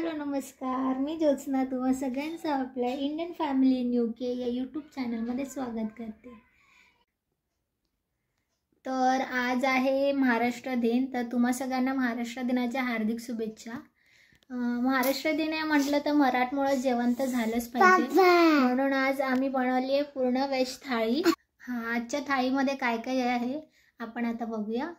Hello नमस्कार, मी ज्योत्स्ना तुम्हा सगळ्यांचं आपल्या इंडियन फॅमिली इन UK या यूट्यूब चॅनलमध्ये स्वागत करते। तर आज आहे महाराष्ट्र दिन, तर तुम्हा सगळ्यांना महाराष्ट्र दिनाच्या हार्दिक शुभेच्छा। महाराष्ट्र दिन आहे म्हटलं तर मराठमोळं जेवण तर झालंच पाहिजे, म्हणून आज आम्ही बनवली आहे पूर्ण व्हेज थाळी। आजच्या थाळीमध्ये काय काय आहे आपण आता बघूया।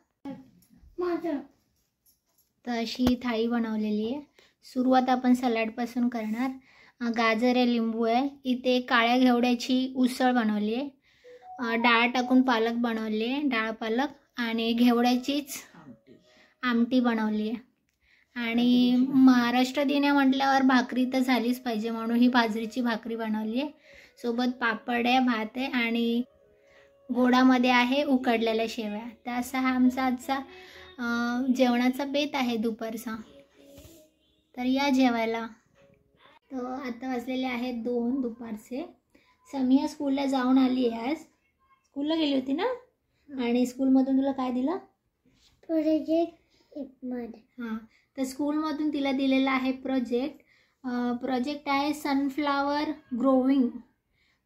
तर अशी थाळी बनवलेली आहे। सुरुवात आपण सलाड पासून करणार। गाजर आहे, लिंबू आहे, इथे काळ्या घेवड्याची उसळ बनवली आहे, डाळ टाकून पालक बनवली आहे, डाळ पालक, आणि घेवड्याचीच आमटी बनवली आहे। आणि महाराष्ट्र दिन म्हटल्यावर भाकरी तर झालीच पाहिजे, म्हणून ही बाजरीची भाकरी बनवली आहे। सोबत पापड आहे, भात आहे, आणि गोडामध्ये आहे उकडलेल्या शेवया। तर असा हा आमचा आजचा जेवणाचा बेत आहे दुपारचा। तर या जेवायला। तर आता वाजलेले आहेत 2 दुपारचे। समिया स्कूलला जाऊन आली आहे, आज स्कूलला गेली होती ना, आणि स्कूलमधून तुला काय दिलं? प्रोजेक्ट। तर स्कूलमधून तिला दिलेला आहे प्रोजेक्ट आहे सनफ्लावर ग्रोविंग।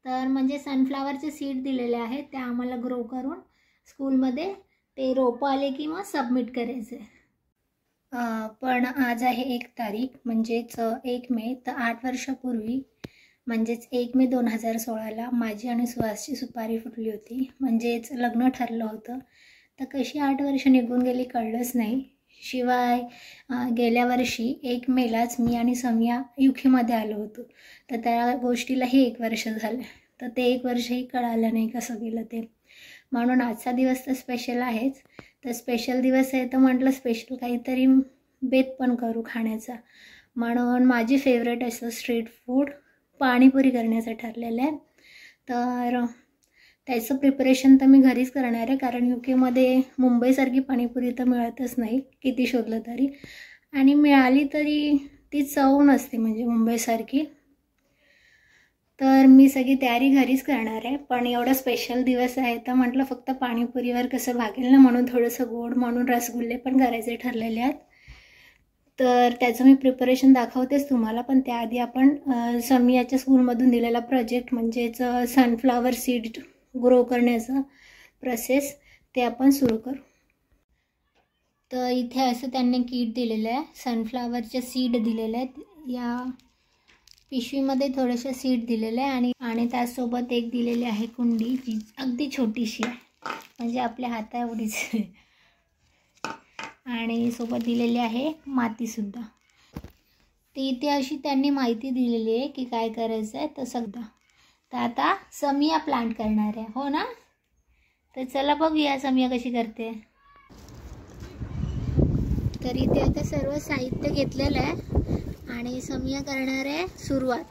तर म्हणजे सनफ्लावरचे सीड दिलेले आहेत, ते आम्हाला ग्रो करून स्कूलमध्ये ते रोपं आले की मग सबमिट करायचे। पण आज आहे 1 तारीख म्हणजेच 1 मे। तर 8 वर्षापूर्वी म्हणजेच 1 मे 2016ला माझी आणि सुहासची सुपारी फुटली होती, म्हणजेच लग्न ठरलं होतं। तर कशी 8 वर्ष निघून गेली कळलंच नाही। शिवाय गेल्या वर्षी 1 मेलाच मी आणि समिया UKमध्ये आलो होतो, तर त्या गोष्टीलाही 1 वर्ष झालं। तर ते 1 वर्षही कळालं नाही कसं गेलं ते, म्हणून आजचा दिवस तर स्पेशल आहेच। तर स्पेशल दिवस आहे तर म्हटलं स्पेशल काहीतरी बेत पण करू खाण्याचा, म्हणून माझी फेवरेट असं स्ट्रीट फूड पाणीपुरी करण्याचं ठरलेलं आहे। तर त्याचं प्रिपरेशन तर मी घरीच करणार आहे, कारण UKमध्ये मुंबईसारखी पाणीपुरी तर मिळतच नाही किती शोधलं तरी, आणि मिळाली तरी ती चव नसते म्हणजे मुंबईसारखी। तर मी सगळी तयारी घरीच करणार आहे, पण एवढा स्पेशल दिवस आहे तर म्हटलं फक्त पाणीपुरीवर कसं भागेल ना, म्हणून थोडंसं गोड म्हणून रसगुल्ले पण करायचे ठरलेले आहेत। तर त्याचं मी प्रिपरेशन दाखवतेच तुम्हाला, पण त्याआधी आपण समियाच्या स्कूलमधून दिलेला प्रोजेक्ट म्हणजेच सनफ्लावर सीड ग्रो करण्याचा प्रोसेस ते आपण सुरू करू। तर इथे असं त्यांनी किट दिलेलं आहे, सनफ्लावरचे सीड दिलेले आहेत। या पिशवीमध्ये थोडेसे सीड दिलेले आहे, आणि त्यासोबत एक दिलेली आहे कुंडी, जी अगदी छोटीशी आहे, म्हणजे आपल्या हाता एवढीच आहे, आणि सोबत दिलेली आहे मातीसुद्धा। ती इथे अशी त्यांनी माहिती दिलेली आहे की काय करायचं आहे तर सगळं। तर आता समिया प्लांट करणार आहे, हो ना? तर चला बघूया समिया कशी करते। तर इथे आता सर्व साहित्य घेतलेलं आहे आणि समिया करणार आहे सुरुवात।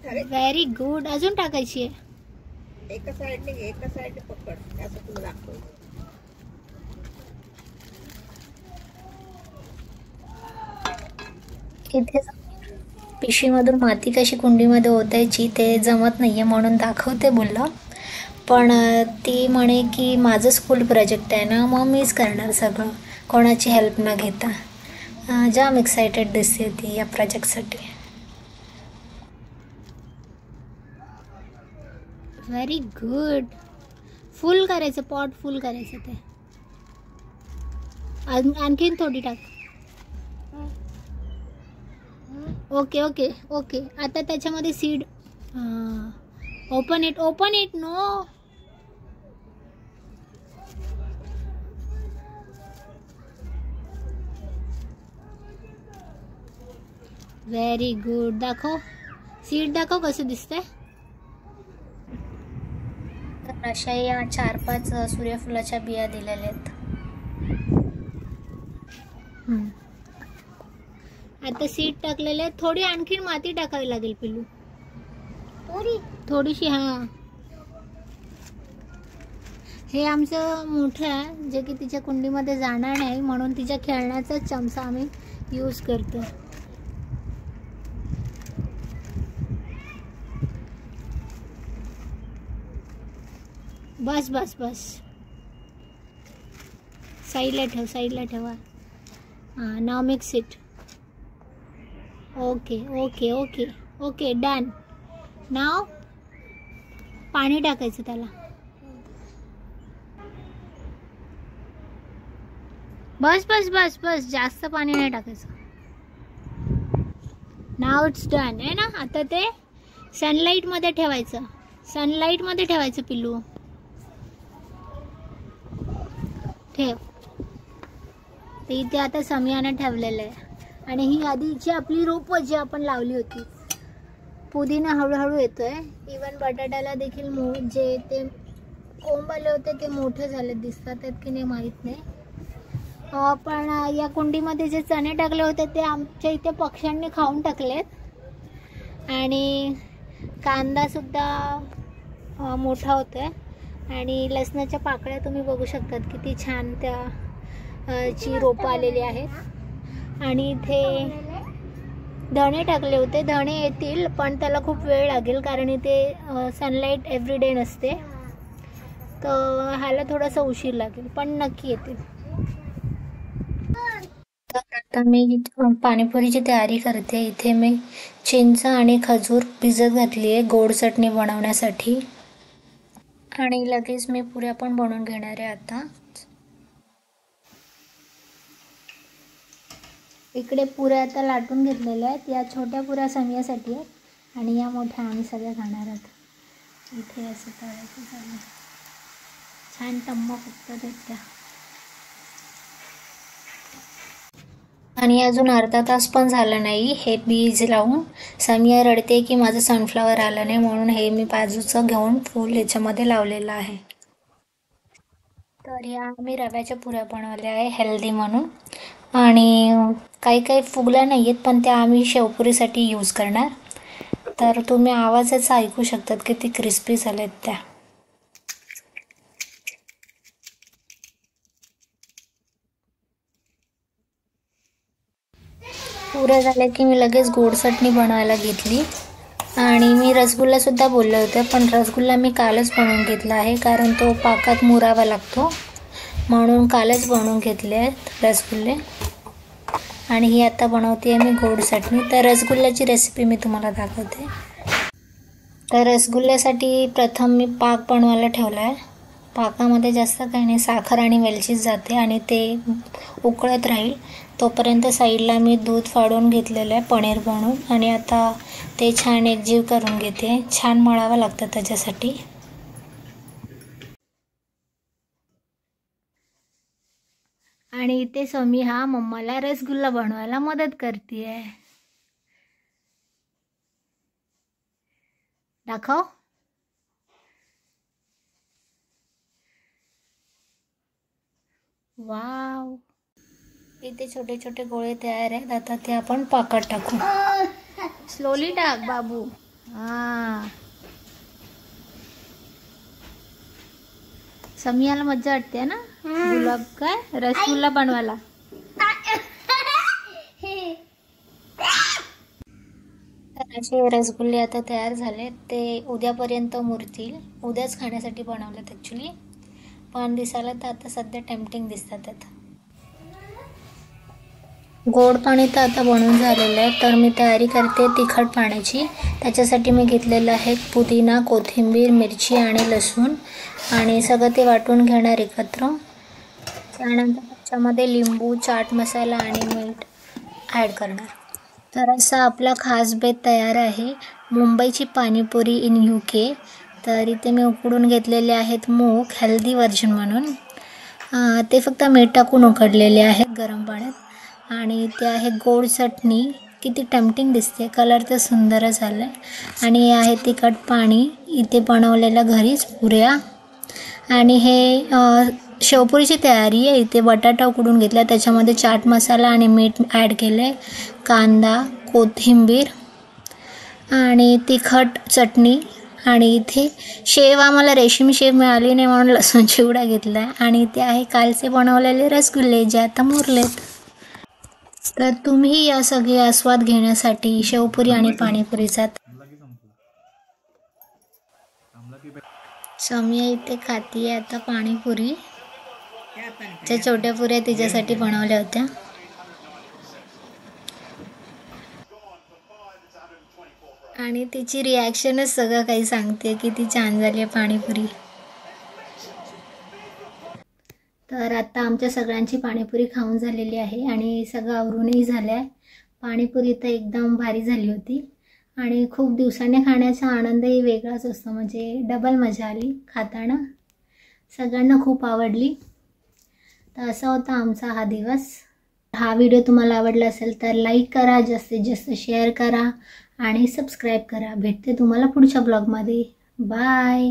व्हेरी गुड, अजून टाकायची आहे। एका साइडने पकड, असं तुला दाखव। इथे पिशवीमधून माती कशी कुंडीमध्ये ओतायची ते जमत नाही आहे, म्हणून दाखवते बोललं, पण ती म्हणे की माझं स्कूल प्रोजेक्ट आहे ना, मग मीच करणार सगळं, कोणाची हेल्प न घेता। जाम एक्सायटेड दिसते ती या प्रोजेक्टसाठी। व्हेरी गुड, फुल करायचं, पॉट फुल करायचं ते। आणखीन थोडी टाक। ओके ओके ओके, आता त्याच्यामध्ये seed, open it no. Very good, दाखव सीड, दाखव कसं दिसतंय। तर अशा या 4-5 सूर्यफुलाच्या बिया दिलेल्या आहेत। आता सीड टाकलेले आहेत, थोडी आणखीन माती टाकावी लागेल पिलू, थोडीशी। हां, हे आमचं मोठं आहे जे की तिच्या कुंडीमध्ये जाणार नाही, म्हणून तिच्या खेळण्याचा चमचा आम्ही यूज करतो। बस बस बस, साईडला ठेवा। Now mix it. Okay okay okay okay done. Now पाणी टाकायचं त्याला. बस बस बस बस, जास्त पाणी नाही टाकायचं. नाव इट्स डन आहे ना. आता ते सनलाईटमध्ये ठेवायचं. सनलाईटमध्ये ठेवायचं पिल्लू. ठेव. ते इथे आता समियाने ठेवलेलं आहे. आणि ही आधीची आपली रोपं जी आपण लावली होती. पुदिना हळूहळू येतोय. इवन बटाट्याला देखील जे ते कोंब आले होते ते मोठे झाले दिसतात आहेत की नाही माहीत नाही. पण या कुंडीमध्ये जे चणे टाकले होते ते आमच्या इथे पक्ष्यांनी खाऊन टाकलेत. आणि कांदासुद्धा मोठा होतोय. आणि लसणाच्या पाकळ्या तुम्ही बघू शकतात किती छान त्या ची रोपं आलेली आहेत. आणि इथे धणे टाकले होते. धणे येतील पण त्याला खूप वेळ लागेल कारण इथे सनलाईट एव्हरीडे नसते. तर ह्याला थोडासा उशीर लागेल पण नक्की येतील. आता मी पाणीपुरीची तयारी करते. इथे मी चिंच आणि खजूर भिजत घातली आहे गोड चटणी बनवण्यासाठी. आणि लगेच मी पुऱ्या पण बनवून घेणार आहे. आता इकडे पुऱ्या आता लाटून घेतलेल्या आहेत. या छोट्या पुऱ्या समियासाठी आहेत आणि या मोठ्या आम्ही सगळ्या खाणार आहोत. इथे असं करायचं चालू. छान टम्म फुगतात त्या. आणि अजून अर्धा तास पण झाला नाही हे बीज लावून. समिया रडते की माझं सनफ्लावर आलं नाही म्हणून हे मी बाजूचं घेऊन फूल ह्याच्यामध्ये लावलेलं आहे. तर ह्या मी रव्याच्या पुऱ्या बनवल्या आहे हेल्दी म्हणून. आणि काही काही फुगल्या नाही आहेत पण त्या आम्ही शेवपुरीसाठी यूज करणार. तर तुम्ही आवाजच ऐकू शकतात किती क्रिस्पी झाल्यात त्या. पुऱ्या झाल्या की मी लगेच गोड चटणी बनवायला घेतली. आणि मी रसगुल्लासुद्धा बोलले होते पण रसगुल्ला मी कालच बनवून घेतला आहे कारण तो पाकात मुरावा लागतो म्हणून कालच बनवून घेतले आहेत रसगुल्ले. आणि ही आता बनवते आहे मी गोड चटणी. तर रसगुल्ल्याची रेसिपी मी तुम्हाला दाखवते. तर रसगुल्ल्यासाठी प्रथम मी पाक बनवायला ठेवला आहे. पाकामध्ये जास्त काही नाही, साखर आणि वेलचीच जाते आणि ते उकळत राहील तोपर्यंत साईडला मी दूध फाडून घेतलेलं आहे पनीर बनवून. आणि आता ते छान एकजीव करून घेते. छान मळावं लागतं त्याच्यासाठी. आणि इथे समिया मम्माला रसगुल्ला बनवायला मदत करते. दाखव. वाव. इथे छोटे छोटे गोळे तयार आहेत. आता ते आपण पाकात टाकू. स्लोली टाक बाबू. समियाला मज्जा वाटते ना गुलाब काय रसगुल्ला बनवायला. तर असे रसगुल्ले आता तयार झाले. ते उद्यापर्यंत मुरतील. उद्याच खाण्यासाठी बनवलेत ॲक्च्युली पण दिसायला तर आता सध्या टेम्पटिंग दिसतात. गोड पाणी तर आता बनवून झालेलं आहे. तर मी तयारी करते तिखट पाण्याची. त्याच्यासाठी मी घेतलेलं आहे पुदिना, कोथिंबीर, मिरची आणि लसूण आणि सगळं ते वाटून घेणार एकत्र. त्यानंतर त्याच्यामध्ये लिंबू, चाट मसाला आणि मीठ ॲड करणार. तर असा आपला खास बेत तयार आहे. मुंबईची पाणीपुरी इन UK. तर इथे मी उकडून घेतलेले आहेत मूग हेल्दी व्हर्जन म्हणून. ते फक्त मीठ टाकून उकडलेले आहेत गरम पाण्यात. आणि ते आहे गोड चटणी. किती टेम्पटिंग दिसते. कलर तर सुंदरच झालं आहे. आणि हे आहे तिखट पाणी. इथे बनवलेलं घरीच पुऱ्या. आणि हे शेवपुरीची तयारी आहे. इथे बटाटा उकडून घेतला त्याच्यामध्ये चाट मसाला आणि मीठ ॲड केलं आहे. कांदा, कोथिंबीर आणि तिखट चटणी. आणि इथे शेव आम्हाला रेशीम शेव मिळाली नाही म्हणून लसूण चिवडा घेतला आहे. आणि इथे आहे कालचे बनवलेले रसगुल्ले जे आता मुरलेत. तर तुम्ही या सगळे आस्वाद घेण्यासाठी शेवपुरी आणि पाणीपुरीचा. समिया इथे खाती आहे आता पाणीपुरी. त्या छोट्या पुऱ्या तिच्यासाठी बनवल्या होत्या. आणि तिची रिॲक्शनच सगळं काही सांगते किती छान झाली आहे पाणीपुरी. तर आता आमच्या सगळ्यांची पाणीपुरी खाऊन झालेली आहे आणि सगळं आवरूनही झालं आहे. पाणीपुरी तर एकदम भारी झाली होती आणि खूप दिवसांनी खाण्याचा आनंदही वेगळाच असतो. म्हणजे डबल मजा आली खाताना. सगळ्यांना खूप आवडली. तर असा होता आमचा हा दिवस. हा व्हिडिओ तुम्हाला आवडला असेल तर लाईक करा, जास्तीत जास्त शेअर करा आणि सबस्क्राईब करा. भेटते तुम्हाला पुढच्या ब्लॉगमध्ये. बाय.